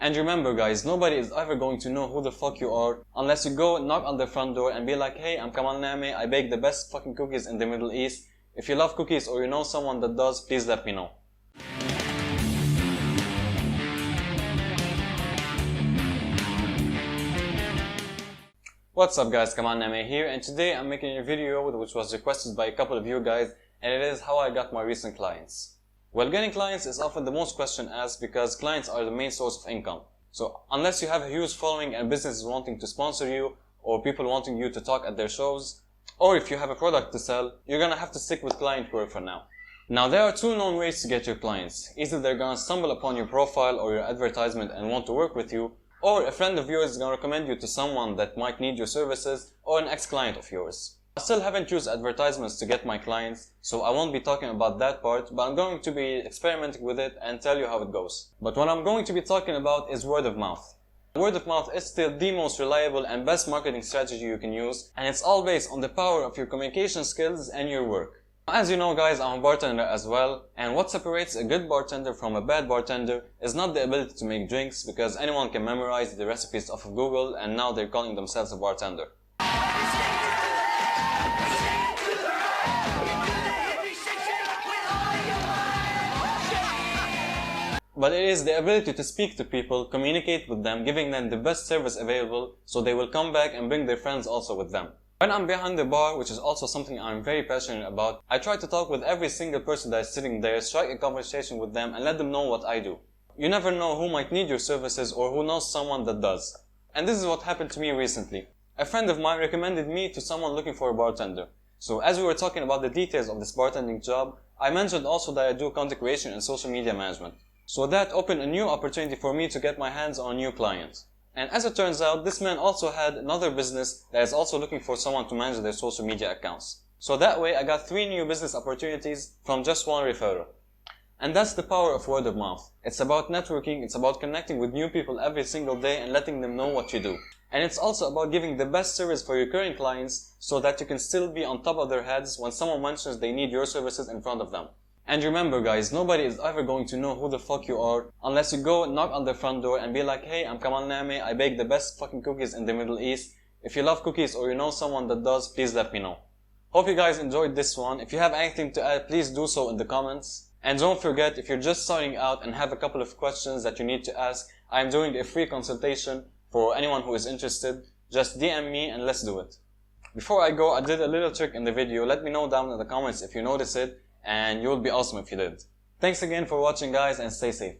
And remember guys, nobody is ever going to know who the fuck you are unless you go knock on the front door and be like, hey, I'm Kamal Name, I bake the best fucking cookies in the Middle East. If you love cookies or you know someone that does, please let me know. What's up guys, Kamal Name here, and today I'm making a video which was requested by a couple of you guys, and it is how I got my recent clients. Well, getting clients is often the most question asked because clients are the main source of income. So unless you have a huge following and businesses wanting to sponsor you, or people wanting you to talk at their shows, or if you have a product to sell, you're gonna have to stick with client work for now. Now there are two known ways to get your clients. Either they're gonna stumble upon your profile or your advertisement and want to work with you, or a friend of yours is gonna recommend you to someone that might need your services, or an ex-client of yours. I still haven't used advertisements to get my clients, so I won't be talking about that part, but I'm going to be experimenting with it and tell you how it goes. But what I'm going to be talking about is word of mouth. Word of mouth is still the most reliable and best marketing strategy you can use, and it's all based on the power of your communication skills and your work. As you know guys, I'm a bartender as well, and what separates a good bartender from a bad bartender is not the ability to make drinks, because anyone can memorize the recipes off of Google and now they're calling themselves a bartender. But it is the ability to speak to people, communicate with them, giving them the best service available so they will come back and bring their friends also with them. When I'm behind the bar, which is also something I'm very passionate about, I try to talk with every single person that is sitting there, strike a conversation with them and let them know what I do. You never know who might need your services or who knows someone that does. And this is what happened to me recently. A friend of mine recommended me to someone looking for a bartender. So as we were talking about the details of this bartending job, I mentioned also that I do content creation and social media management. So that opened a new opportunity for me to get my hands on new clients. And as it turns out, this man also had another business that is also looking for someone to manage their social media accounts. So that way I got 3 new business opportunities from just one referral. And that's the power of word of mouth. It's about networking, it's about connecting with new people every single day and letting them know what you do. And it's also about giving the best service for your current clients so that you can still be on top of their heads when someone mentions they need your services in front of them. And remember guys, nobody is ever going to know who the fuck you are unless you go knock on the front door and be like, hey, I'm Kamal Name, I bake the best fucking cookies in the Middle East. If you love cookies or you know someone that does, please let me know. Hope you guys enjoyed this one. If you have anything to add, please do so in the comments. And don't forget, if you're just starting out and have a couple of questions that you need to ask, I'm doing a free consultation for anyone who is interested. Just DM me and let's do it. Before I go, I did a little trick in the video. Let me know down in the comments if you notice it. And you would be awesome if you did. Thanks again for watching guys, and stay safe.